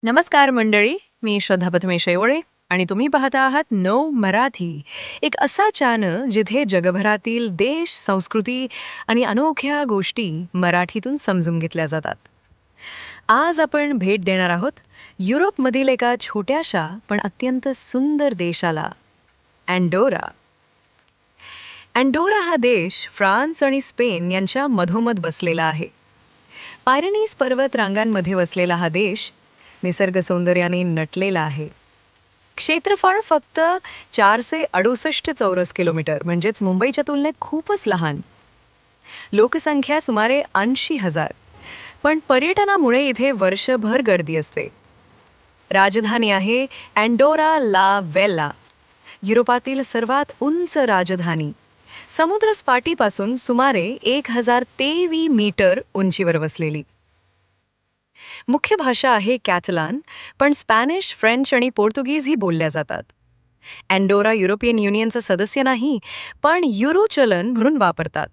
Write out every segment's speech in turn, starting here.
नमस्कार मंडळी, मी श्रद्धा प्रथमेश येवळे आणि तुम्ही पाहता आहात नो मराठी, एक असा चॅनल जिथे जगभरातील देश, संस्कृती आणि अनोख्या गोष्टी मराठीतून समजून घेतल्या जातात. आज आपण भेट देणार आहोत युरोपमधील एका छोट्याशा पण अत्यंत सुंदर देशाला, अँडोरा. अँडोरा हा देश फ्रान्स आणि स्पेन यांच्या मधोमध बसलेला आहे. पायरेनीज पर्वत रांगांमध्ये वसलेला हा देश निसर्ग सौंदर्याने नटलेला आहे. क्षेत्रफळ फक्त 468 चौरस किलोमीटर, म्हणजेच मुंबईच्या तुलनेत खूपच लहान. लोकसंख्या सुमारे 80,000. पण पर्यटनामुळे इथे वर्षभर गर्दी असते. राजधानी आहे अँडोरा ला वेल्ला, युरोपातील सर्वात उंच राजधानी. समुद्रसपाटीपासून सुमारे 1023 मीटर उंचीवर वसलेली. मुख्य भाषा आहे कॅटलान, पण स्पॅनिश, फ्रेंच आणि पोर्तुगीज ही बोलल्या जातात. अँडोरा युरोपियन युनियनचा सदस्य नाही, पण युरो चलन म्हणून वापरतात.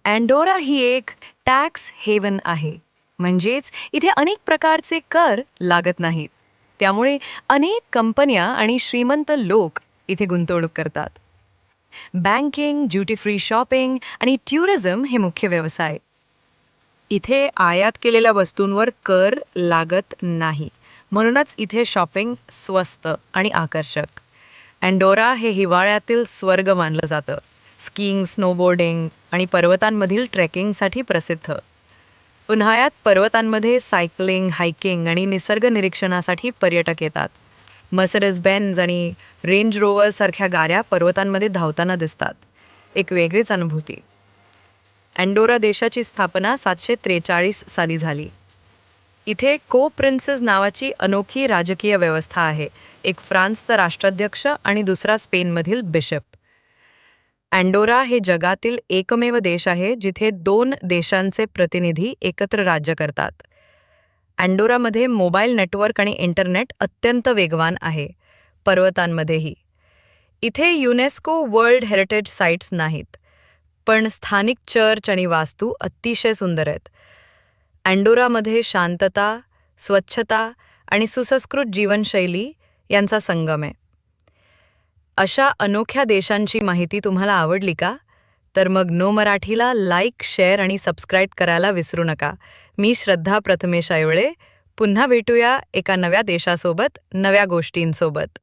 अँडोरा ही एक टॅक्स हेवन आहे, म्हणजेच इथे अनेक प्रकारचे कर लागत नाहीत. त्यामुळे अनेक कंपन्या आणि श्रीमंत लोक इथे गुंतवणूक करतात. बँकिंग, ड्युटी फ्री शॉपिंग आणि टुरिझम हे मुख्य व्यवसाय. इथे आयात केलेल्या वस्तूंवर कर लागत नाही, म्हणूनच इथे शॉपिंग स्वस्त आणि आकर्षक. अँडोरा हे हिवाळ्यातील स्वर्ग मानलं जातं. स्कीइंग, स्नोबोर्डिंग आणि पर्वतांमधील ट्रेकिंगसाठी प्रसिद्ध. उन्हाळ्यात पर्वतांमध्ये सायकलिंग, हायकिंग आणि निसर्ग निरीक्षणासाठी पर्यटक येतात. मर्सिडीज बेंझ आणि रेंज रोवर सारख्या गाड्या पर्वतांमध्ये धावताना दिसतात. एक वेगळीच अनुभूती. अँडोरा देशाची स्थापना 743 साली झाली. इथे को प्रिन्सेस नावाची अनोखी राजकीय व्यवस्था आहे. एक फ्रान्सचा राष्ट्राध्यक्ष आणि दुसरा स्पेनमधील बिशप. अँडोरा हे जगातील एकमेव देश आहे जिथे 2 देशांचे प्रतिनिधी एकत्र राज्य करतात. अँडोरामध्ये मोबाईल नेटवर्क आणि इंटरनेट अत्यंत वेगवान आहे, पर्वतांमध्येही. इथे युनेस्को वर्ल्ड हेरिटेज साइट्स नाहीत, पण स्थानिक चर्च आणि वास्तू अतिशय सुंदर आहेत. अँडोरामध्ये शांतता, स्वच्छता आणि सुसंस्कृत जीवनशैली यांचा संगम आहे. अशा अनोख्या देशांची माहिती तुम्हाला आवडली का? तर मग नो मराठीला लाईक, शेअर आणि सबस्क्राईब करायला विसरू नका. मी श्रद्धा प्रथमेश येवळे. पुन्हा भेटूया एका नव्या देशासोबत, नव्या गोष्टींसोबत.